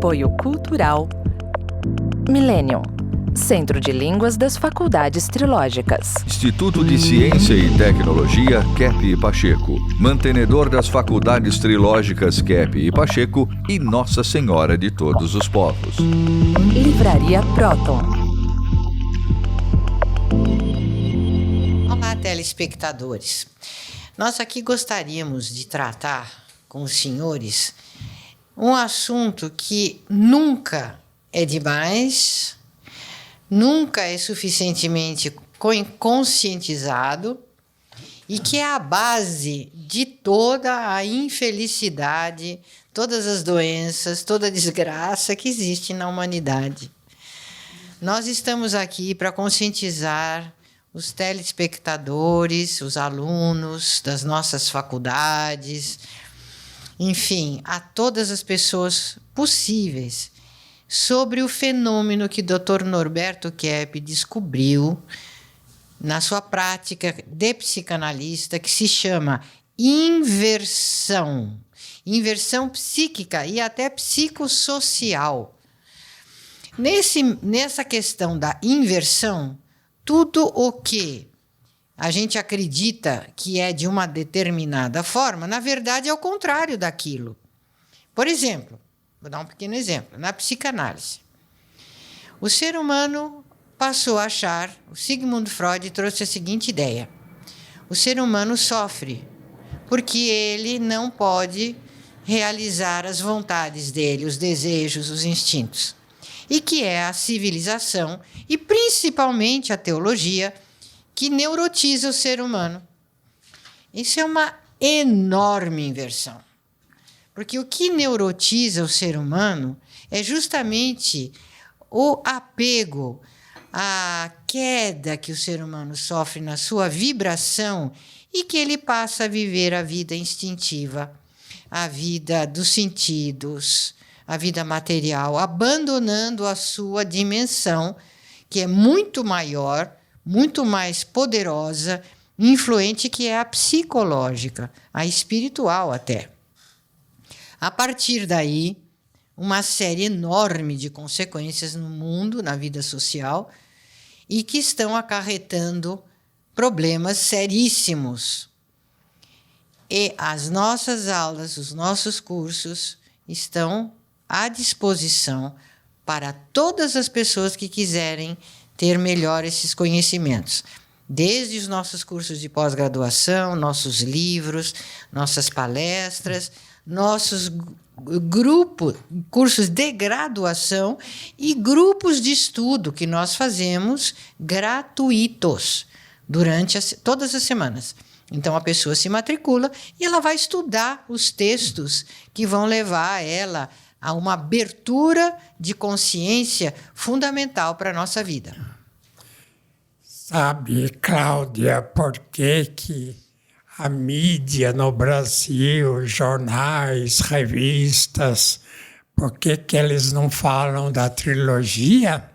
Apoio Cultural Millennium, Centro de Línguas das Faculdades Trilógicas. Instituto de Ciência e Tecnologia Kepp e Pacheco, mantenedor das Faculdades Trilógicas Kepp e Pacheco e Nossa Senhora de Todos os Povos. Livraria Próton. Olá, telespectadores. Nós aqui gostaríamos de tratar com os senhores um assunto que nunca é demais, nunca é suficientemente conscientizado e que é a base de toda a infelicidade, todas as doenças, toda a desgraça que existe na humanidade. Nós estamos aqui para conscientizar os telespectadores, os alunos das nossas faculdades, enfim, a todas as pessoas possíveis sobre o fenômeno que o Dr. Norberto Kepp descobriu na sua prática de psicanalista, que se chama inversão. Inversão psíquica e até psicossocial. Nessa questão da inversão, tudo o que a gente acredita que é de uma determinada forma, na verdade é o contrário daquilo. Por exemplo, vou dar um pequeno exemplo. Na psicanálise, o ser humano passou a achar, o Sigmund Freud trouxe a seguinte ideia: o ser humano sofre porque ele não pode realizar as vontades dele, os desejos, os instintos. E que é a civilização, e principalmente a teologia, que neurotiza o ser humano. Isso é uma enorme inversão. Porque o que neurotiza o ser humano é justamente o apego, a queda que o ser humano sofre na sua vibração e que ele passa a viver a vida instintiva, a vida dos sentidos, a vida material, abandonando a sua dimensão, que é muito maior, muito mais poderosa, influente, que é a psicológica, a espiritual até. A partir daí, uma série enorme de consequências no mundo, na vida social, e que estão acarretando problemas seríssimos. E as nossas aulas, os nossos cursos estão à disposição para todas as pessoas que quiserem ter melhor esses conhecimentos. Desde os nossos cursos de pós-graduação, nossos livros, nossas palestras, nossos cursos de graduação e grupos de estudo que nós fazemos gratuitos durante todas as semanas. Então, a pessoa se matricula e ela vai estudar os textos que vão levar ela a uma abertura de consciência fundamental para a nossa vida. Sabe, Cláudia, por que a mídia no Brasil, jornais, revistas, por que eles não falam da trilogia?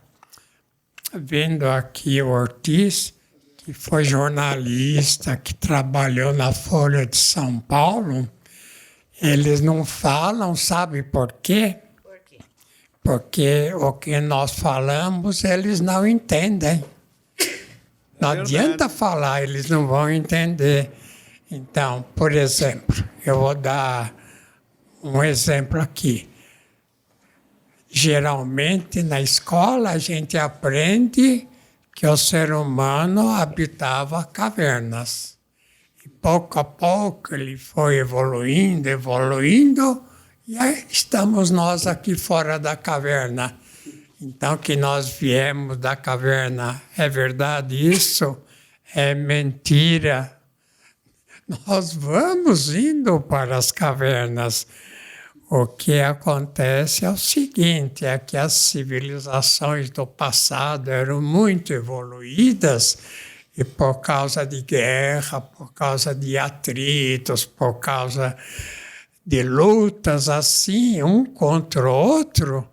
Vendo aqui o Ortiz, que foi jornalista, que trabalhou na Folha de São Paulo, eles não falam, sabe por quê? Por quê? Porque o que nós falamos, eles não entendem. Não adianta falar, eles não vão entender. Então, por exemplo, eu vou dar um exemplo aqui. Geralmente, na escola, a gente aprende que o ser humano habitava cavernas. Pouco a pouco ele foi evoluindo, e aí estamos nós aqui fora da caverna. Então, que nós viemos da caverna, é verdade isso? É mentira. Nós vamos indo para as cavernas. O que acontece é o seguinte, é que as civilizações do passado eram muito evoluídas, e por causa de guerra, por causa de atritos, por causa de lutas assim, um contra o outro,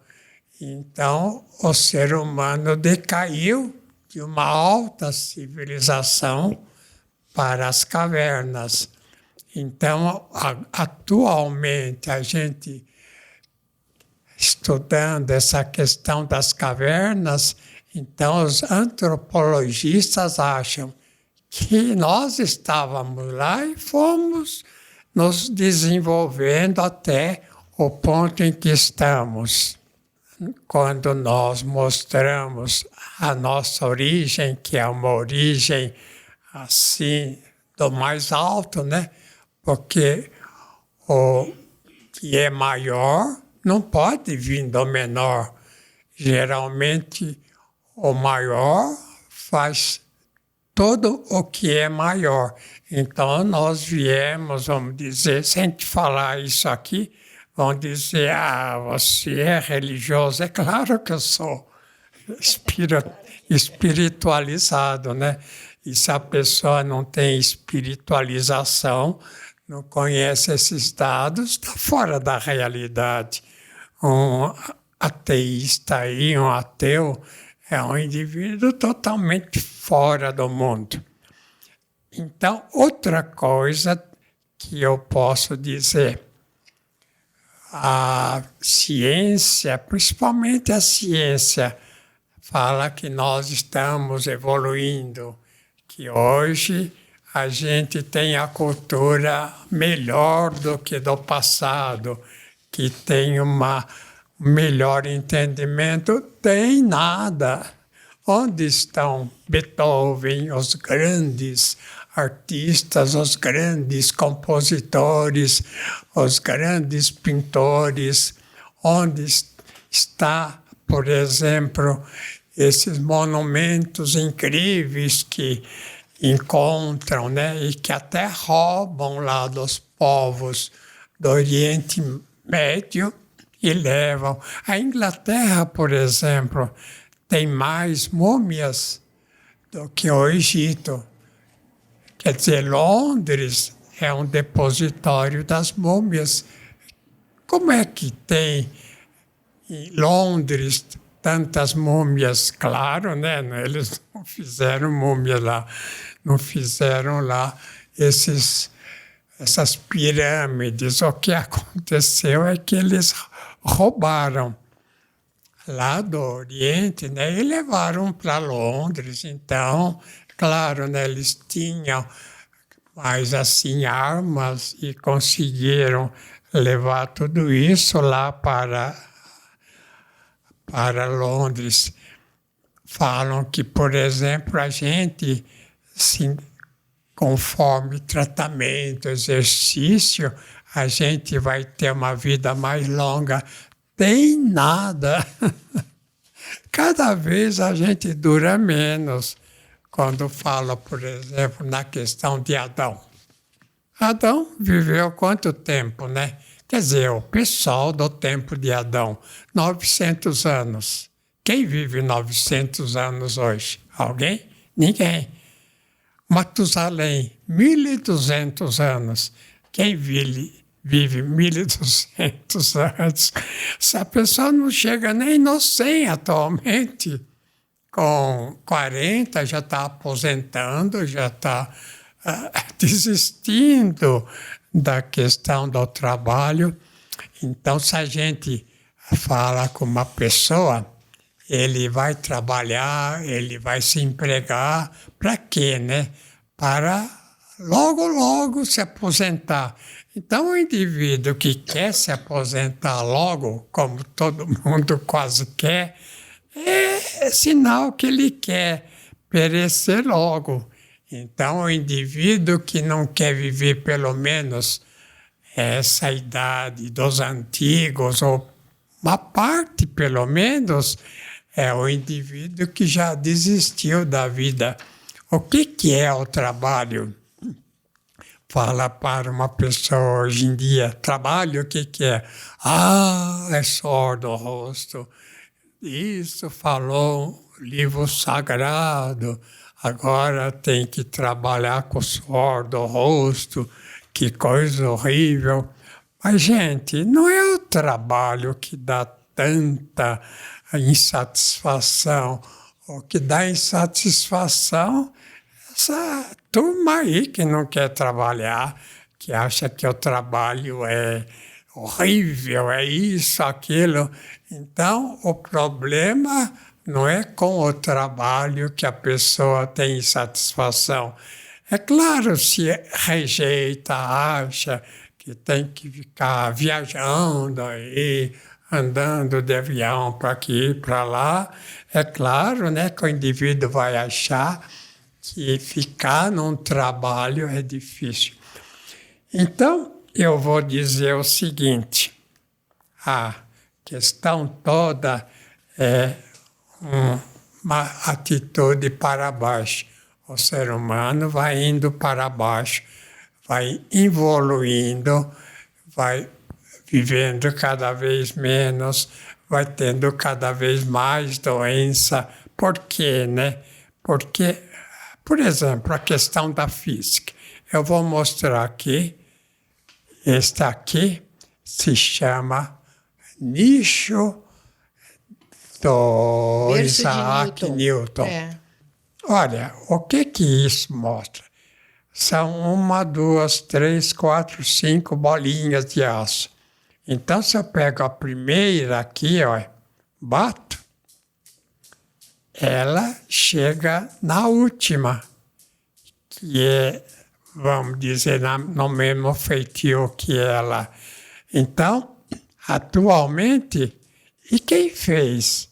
então o ser humano decaiu de uma alta civilização para as cavernas. Então, atualmente, a gente estudando essa questão das cavernas, então os antropologistas acham que nós estávamos lá e fomos nos desenvolvendo até o ponto em que estamos. Quando nós mostramos a nossa origem, que é uma origem assim do mais alto, né? Porque o que é maior não pode vir do menor. Geralmente, o maior faz tudo o que é maior. Então, nós viemos, vamos dizer, sem te falar isso aqui, vão dizer, você é religioso. É claro que eu sou espiritualizado, né? E se a pessoa não tem espiritualização, não conhece esses dados, está fora da realidade. Um ateísta aí, um ateu, é um indivíduo totalmente fora do mundo. Então, outra coisa que eu posso dizer, a ciência, principalmente a ciência, fala que nós estamos evoluindo, que hoje a gente tem a cultura melhor do que do passado, que tem um melhor entendimento. Tem nada. Onde estão Beethoven, os grandes artistas, os grandes compositores, os grandes pintores? Onde está, por exemplo, esses monumentos incríveis que encontram, né, e que até roubam lá dos povos do Oriente Médio e levam. A Inglaterra, por exemplo, tem mais múmias do que o Egito. Quer dizer, Londres é um depositório das múmias. Como é que tem em Londres tantas múmias? Claro, né? Eles não fizeram múmia lá, não fizeram lá essas pirâmides. O que aconteceu é que eles roubaram lá do Oriente, né, e levaram para Londres. Então, claro, né, eles tinham mais assim armas e conseguiram levar tudo isso lá para Londres. Falam que, por exemplo, a gente, assim, conforme tratamento, exercício, a gente vai ter uma vida mais longa. Tem nada. Cada vez a gente dura menos. Quando fala, por exemplo, na questão de Adão. Adão viveu quanto tempo, né? Quer dizer, o pessoal do tempo de Adão, 900 anos. Quem vive 900 anos hoje? Alguém? Ninguém. Matusalém, 1.200 anos. Quem vive 1.200 anos? Essa pessoa não chega nem no 100 atualmente. Com 40 já está aposentando, já está desistindo da questão do trabalho. Então, se a gente fala com uma pessoa, ele vai trabalhar, ele vai se empregar, para quê, né? Para logo se aposentar. Então, o indivíduo que quer se aposentar logo, como todo mundo quase quer, é sinal que ele quer perecer logo. Então, o indivíduo que não quer viver pelo menos essa idade dos antigos, ou uma parte pelo menos, é o indivíduo que já desistiu da vida. O que é o trabalho? Fala para uma pessoa hoje em dia, trabalho, o que é? É suor do rosto. Isso falou o livro sagrado, agora tem que trabalhar com o suor do rosto, que coisa horrível. Mas, gente, não é o trabalho que dá tanta insatisfação. O que dá insatisfação é essa turma aí que não quer trabalhar, que acha que o trabalho é horrível, é isso, aquilo. Então, o problema não é com o trabalho que a pessoa tem satisfação. É claro, se rejeita, acha que tem que ficar viajando aí, andando de avião para aqui e para lá, é claro, né, que o indivíduo vai achar que ficar num trabalho é difícil. Então, eu vou dizer o seguinte, a questão toda é uma atitude para baixo. O ser humano vai indo para baixo, vai evoluindo, vai vivendo cada vez menos, vai tendo cada vez mais doença. Por quê, né? Porque, por exemplo, a questão da física. Eu vou mostrar aqui, este aqui se chama nicho do Berço de Isaac Newton. É. Olha, o que isso mostra? São 1, 2, 3, 4, 5 bolinhas de aço. Então, se eu pego a primeira aqui, ó, bato, ela chega na última, que é, vamos dizer, no mesmo feitio que ela. Então, atualmente, e quem fez?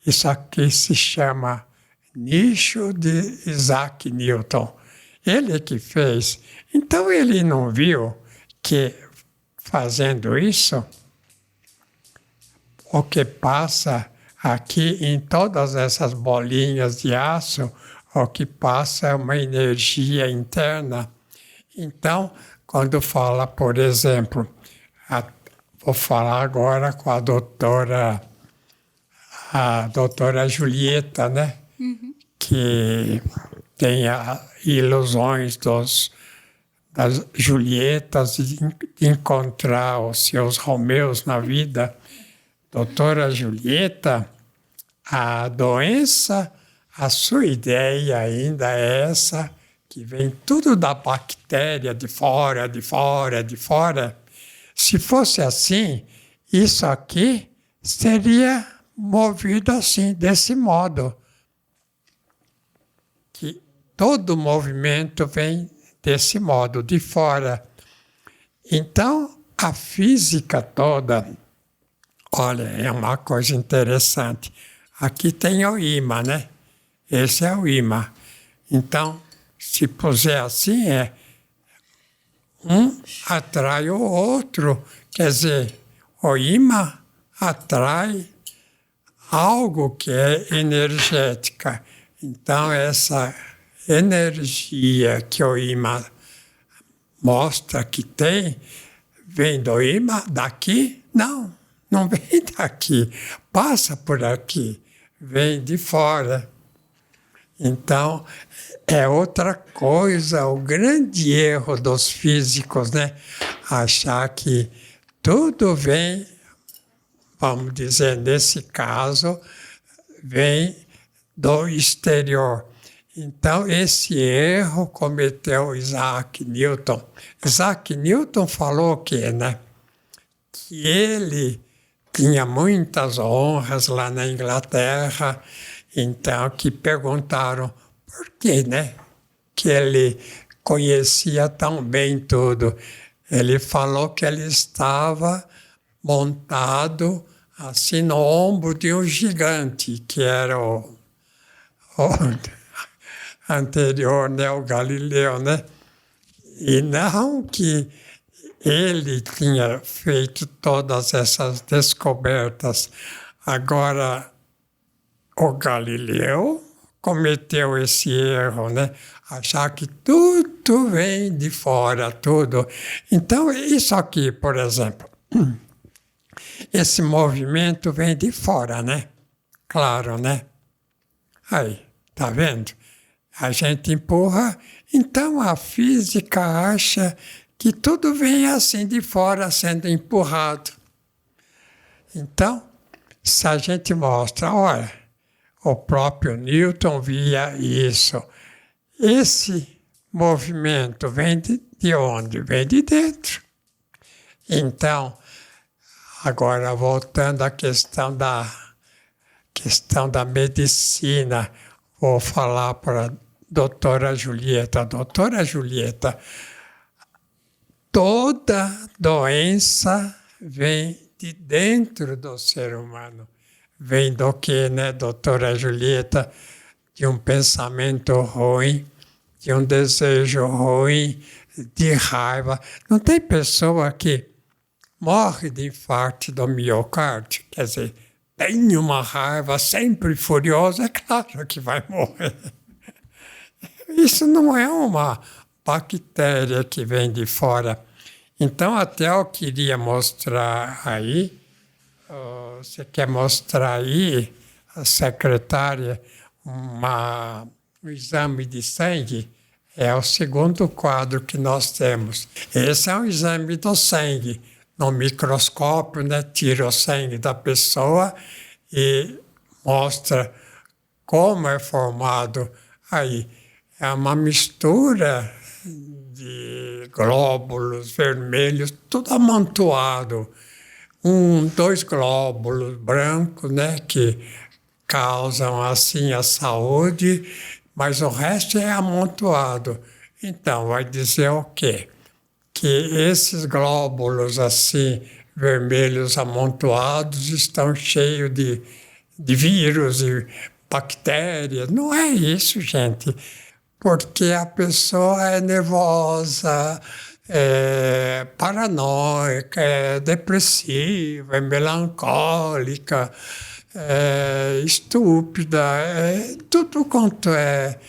Isso aqui se chama nicho de Isaac Newton. Ele que fez. Então, ele não viu que, fazendo isso, o que passa aqui em todas essas bolinhas de aço, o que passa é uma energia interna. Então, quando fala, por exemplo, vou falar agora com a doutora Julieta, né? Uhum. Que tem ilusões das Julietas de encontrar os seus Romeus na vida. Doutora Julieta, a doença, a sua ideia ainda é essa, que vem tudo da bactéria, de fora, de fora, de fora. Se fosse assim, isso aqui seria movido assim, desse modo. Que todo movimento vem desse modo, de fora. Então, a física toda, olha, é uma coisa interessante. Aqui tem o ímã, né? Esse é o ímã. Então, se puser assim, um atrai o outro. Quer dizer, o ímã atrai algo que é energética. Então, essa energia que o ímã mostra que tem, vem do ímã daqui? Não vem daqui. Passa por aqui, vem de fora. Então, é outra coisa, o grande erro dos físicos, né? Achar que tudo vem, vamos dizer, nesse caso, vem do exterior. Então, esse erro cometeu Isaac Newton. Isaac Newton falou o quê, né? Que ele tinha muitas honras lá na Inglaterra, então que perguntaram por quê, né? Que ele conhecia tão bem tudo. Ele falou que ele estava montado assim no ombro de um gigante, que era o anterior, né, o Galileu, né? E não que ele tinha feito todas essas descobertas. Agora, o Galileu cometeu esse erro, né? Achar que tudo vem de fora, tudo. Então, isso aqui, por exemplo, esse movimento vem de fora, né? Claro, né? Aí, tá vendo? A gente empurra, então a física acha que tudo vem assim de fora sendo empurrado. Então, se a gente mostra, olha, o próprio Newton via isso. Esse movimento vem de onde? Vem de dentro. Então, Agora, voltando à questão da medicina, vou falar para a doutora Julieta. Doutora Julieta, toda doença vem de dentro do ser humano. Vem do que, né, doutora Julieta? De um pensamento ruim, de um desejo ruim, de raiva. Não tem pessoa que morre de infarto do miocárdio, quer dizer, tem uma raiva sempre furiosa, é claro que vai morrer. Isso não é uma bactéria que vem de fora. Então, até eu queria mostrar aí, você quer mostrar aí, a secretária, um exame de sangue? É o segundo quadro que nós temos. Esse é um exame do sangue. No microscópio, né, tira o sangue da pessoa e mostra como é formado aí. É uma mistura de glóbulos vermelhos, tudo amontoado. 2 glóbulos brancos, né, que causam assim a saúde, mas o resto é amontoado. Então, vai dizer o quê? Que esses glóbulos assim, vermelhos amontoados, estão cheios de vírus e bactérias. Não é isso, gente. Porque a pessoa é nervosa, é paranoica, é depressiva, é melancólica, é estúpida, é tudo quanto é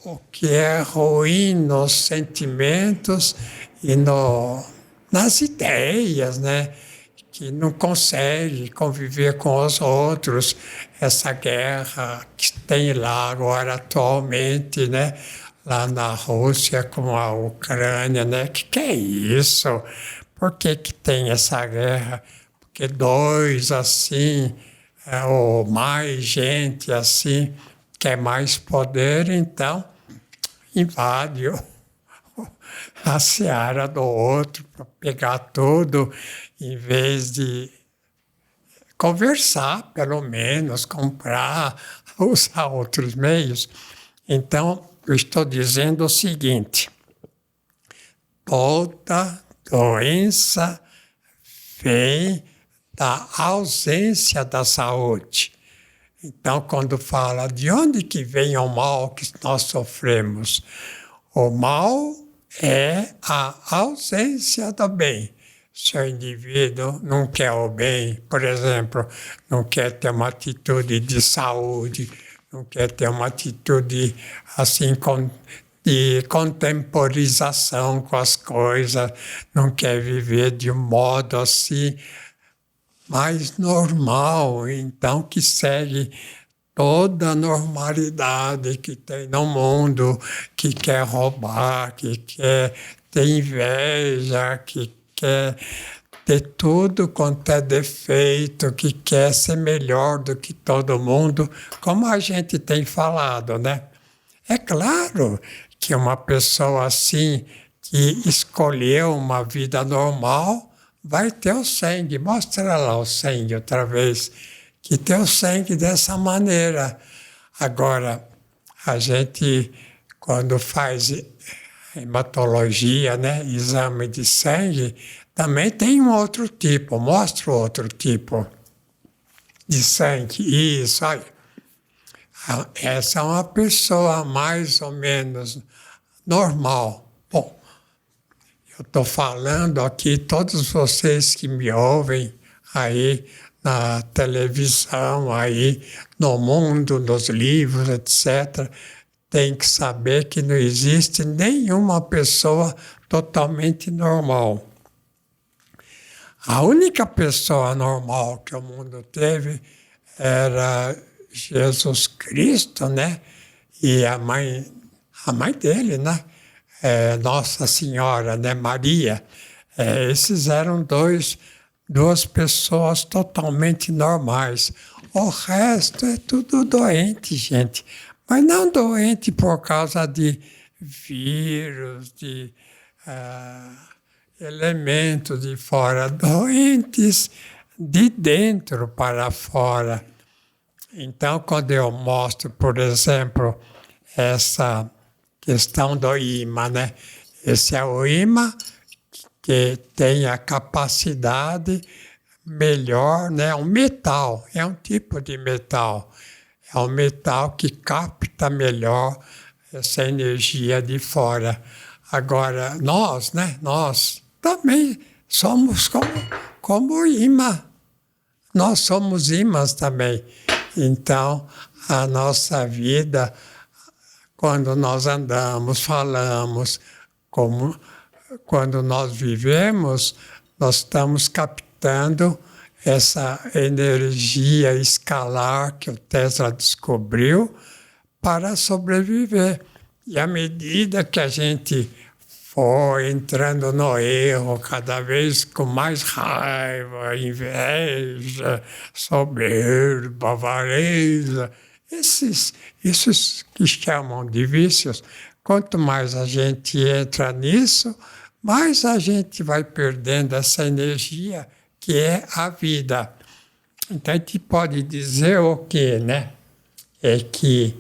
o que é ruim nos sentimentos e nas ideias, né? Que não consegue conviver com os outros. Essa guerra que tem lá agora atualmente, né? Lá na Rússia com a Ucrânia, né? Que é isso? Por que tem essa guerra? Porque 2, assim, ou mais gente, assim, quer mais poder, então invade a seara do outro para pegar tudo, em vez de conversar, pelo menos, comprar, usar outros meios. Então, eu estou dizendo o seguinte: toda doença vem da ausência da saúde. Então, quando fala de onde que vem o mal que nós sofremos, o mal é a ausência do bem. Se o indivíduo não quer o bem, por exemplo, não quer ter uma atitude de saúde, não quer ter uma atitude assim de contemporização com as coisas, não quer viver de um modo assim mais normal, então que segue toda a normalidade que tem no mundo, que quer roubar, que quer ter inveja, que quer ter tudo quanto é defeito, que quer ser melhor do que todo mundo, como a gente tem falado, né? É claro que uma pessoa assim, que escolheu uma vida normal, vai ter o sangue. Mostra lá o sangue outra vez, que tem o sangue dessa maneira. Agora, a gente, quando faz hematologia, né, exame de sangue, também tem um outro tipo. Mostra o outro tipo de sangue. Isso aí. Essa é uma pessoa mais ou menos normal. Bom, eu estou falando aqui, todos vocês que me ouvem aí na televisão, aí no mundo, nos livros, etc., tem que saber que não existe nenhuma pessoa totalmente normal. A única pessoa normal que o mundo teve era Jesus Cristo, né? E a mãe dele, né? Nossa Senhora, né? Maria. Esses eram duas pessoas totalmente normais. O resto é tudo doente, gente. Mas não doente por causa de vírus, de elementos de fora, doentes de dentro para fora. Então, quando eu mostro, por exemplo, essa questão do ímã, né? Esse é o ímã que tem a capacidade melhor, né? Um metal, é um tipo de metal. É um metal que capta melhor essa energia de fora. Agora, nós, né? Nós também somos como ímã. Nós somos ímãs também. Então, a nossa vida, quando nós andamos, falamos, quando nós vivemos, nós estamos captando essa energia escalar que o Tesla descobriu para sobreviver. E à medida que a gente foi entrando no erro, cada vez com mais raiva, inveja, soberba, avareza, esses que chamam de vícios, quanto mais a gente entra nisso, mais a gente vai perdendo essa energia que é a vida. Então a gente pode dizer o quê, né? É que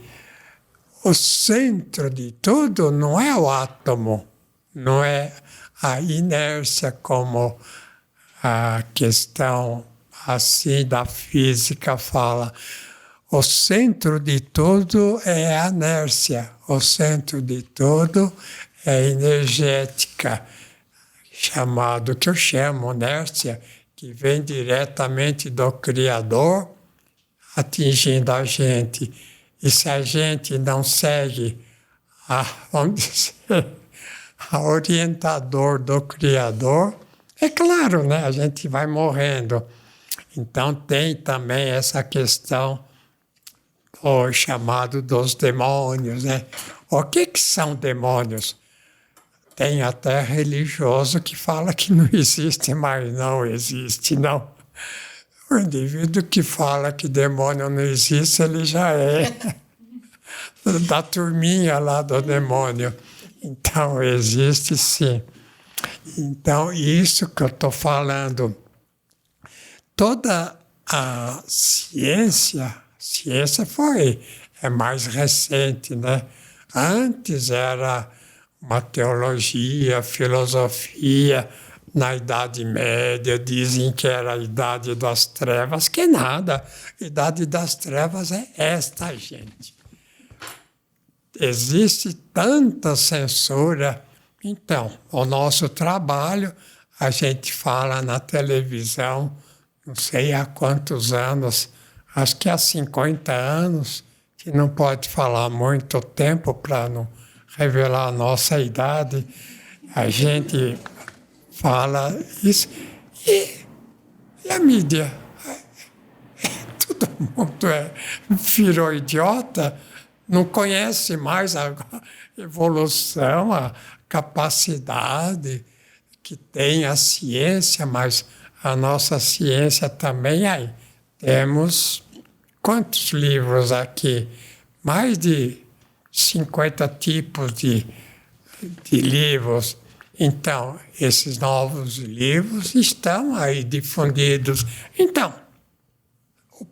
o centro de tudo não é o átomo, não é a inércia como a questão assim da física fala. O centro de tudo é a inércia, o centro de tudo é energética, chamado, que eu chamo inércia, que vem diretamente do Criador, atingindo a gente. E se a gente não segue vamos dizer, a orientador do Criador, é claro, né? A gente vai morrendo. Então tem também essa questão, o chamado dos demônios, né? O que são demônios? Tem até religioso que fala que não existe, mas não existe, não. O indivíduo que fala que demônio não existe, ele já é da turminha lá do demônio. Então, existe sim. Então, isso que eu estou falando, toda a ciência é mais recente, né? Antes era uma teologia, filosofia. Na Idade Média dizem que era a Idade das Trevas, que nada. A Idade das Trevas é esta, gente. Existe tanta censura. Então, o nosso trabalho, a gente fala na televisão, não sei há quantos anos, acho que há 50 anos, que não pode falar muito tempo para não revelar a nossa idade. A gente fala isso. E a mídia? Todo mundo virou idiota, não conhece mais a evolução, a capacidade que tem a ciência, mas a nossa ciência também aí. Temos quantos livros aqui? Mais de 50 tipos de livros. Então, esses novos livros estão aí difundidos. Então, o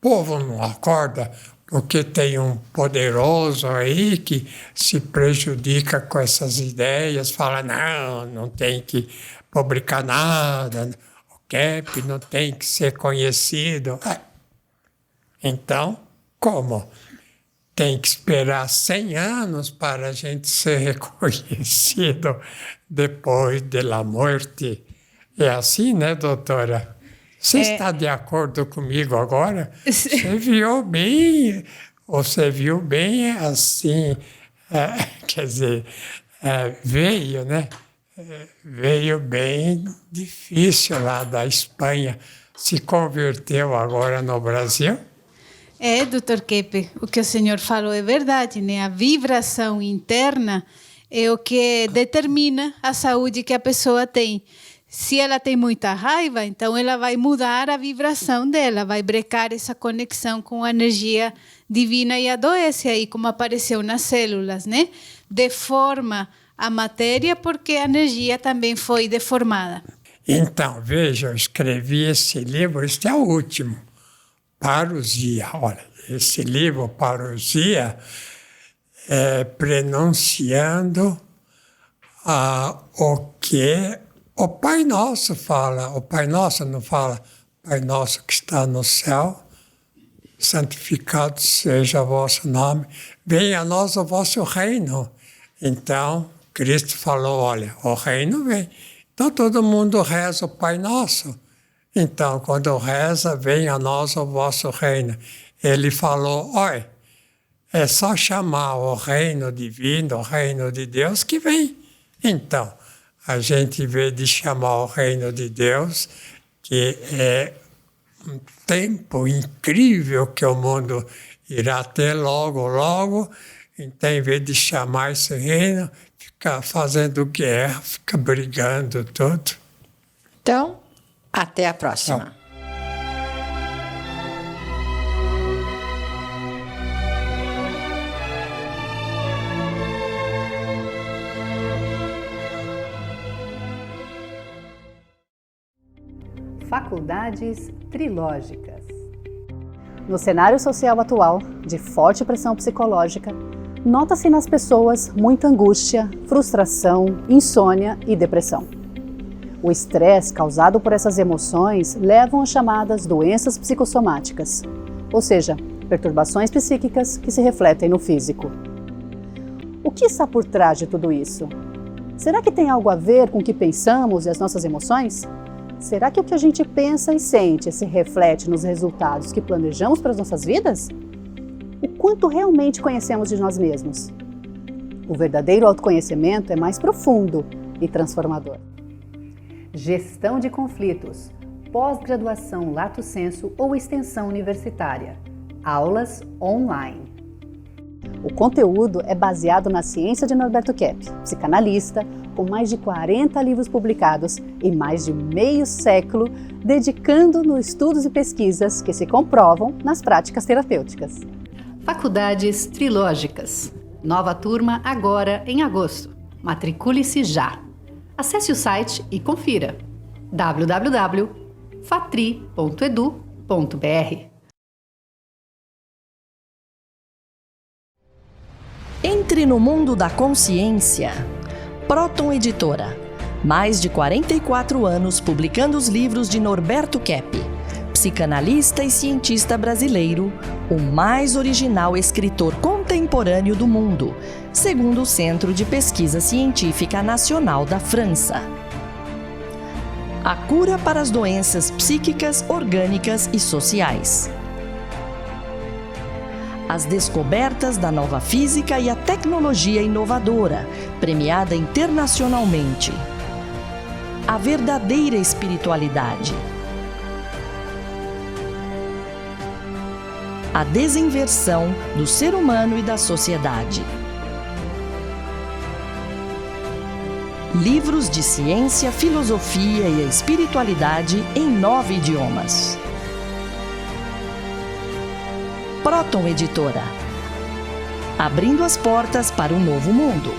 povo não acorda porque tem um poderoso aí que se prejudica com essas ideias, fala, não tem que publicar nada, o CAP não tem que ser conhecido. Então, como? Tem que esperar 100 anos para a gente ser reconhecido depois da morte. É assim, né, doutora? Você está de acordo comigo agora? Você viu bem assim, quer dizer, veio, né? Veio bem difícil lá da Espanha. Se converteu agora no Brasil. Dr. Keppe, o que o senhor falou é verdade, né? A vibração interna é o que determina a saúde que a pessoa tem. Se ela tem muita raiva, então ela vai mudar a vibração dela, vai brecar essa conexão com a energia divina e adoece aí, como apareceu nas células, né? Deforma a matéria porque a energia também foi deformada. Então, veja, eu escrevi esse livro, este é o último, Parousia. Olha, esse livro, Parousia, é prenunciando o que o Pai Nosso fala. O Pai Nosso não fala, Pai Nosso que está no céu, santificado seja o vosso nome, venha a nós o vosso reino. Então, Cristo falou, olha, o reino vem. Então, todo mundo reza o Pai Nosso. Então, quando reza, venha a nós o vosso reino. Ele falou, olha, é só chamar o reino divino, o reino de Deus que vem. Então, a gente, em vez de chamar o reino de Deus, que é um tempo incrível que o mundo irá ter logo, logo, então, em vez de chamar esse reino, fica fazendo guerra, fica brigando, tudo. Então, até a próxima. Faculdades trilógicas. No cenário social atual, de forte pressão psicológica, nota-se nas pessoas muita angústia, frustração, insônia e depressão. O estresse causado por essas emoções levam às chamadas doenças psicossomáticas, ou seja, perturbações psíquicas que se refletem no físico. O que está por trás de tudo isso? Será que tem algo a ver com o que pensamos e as nossas emoções? Será que o que a gente pensa e sente se reflete nos resultados que planejamos para as nossas vidas? O quanto realmente conhecemos de nós mesmos? O verdadeiro autoconhecimento é mais profundo e transformador. Gestão de conflitos, pós-graduação Lato Sensu ou extensão universitária. Aulas online. O conteúdo é baseado na ciência de Norberto Kepp, psicanalista, com mais de 40 livros publicados e mais de meio século dedicando nos estudos e pesquisas que se comprovam nas práticas terapêuticas. Faculdades trilógicas. Nova turma agora em agosto. Matricule-se já. Acesse o site e confira. www.fatri.edu.br. Entre no mundo da consciência. Próton Editora. Mais de 44 anos publicando os livros de Norberto Kepp, psicanalista e cientista brasileiro, o mais original escritor contemporâneo do mundo, segundo o Centro de Pesquisa Científica Nacional da França. A cura para as doenças psíquicas, orgânicas e sociais. As descobertas da nova física e a tecnologia inovadora, premiada internacionalmente. A verdadeira espiritualidade. A desinversão do ser humano e da sociedade. Livros de ciência, filosofia e espiritualidade em 9 idiomas. Próton Editora. Abrindo as portas para um novo mundo.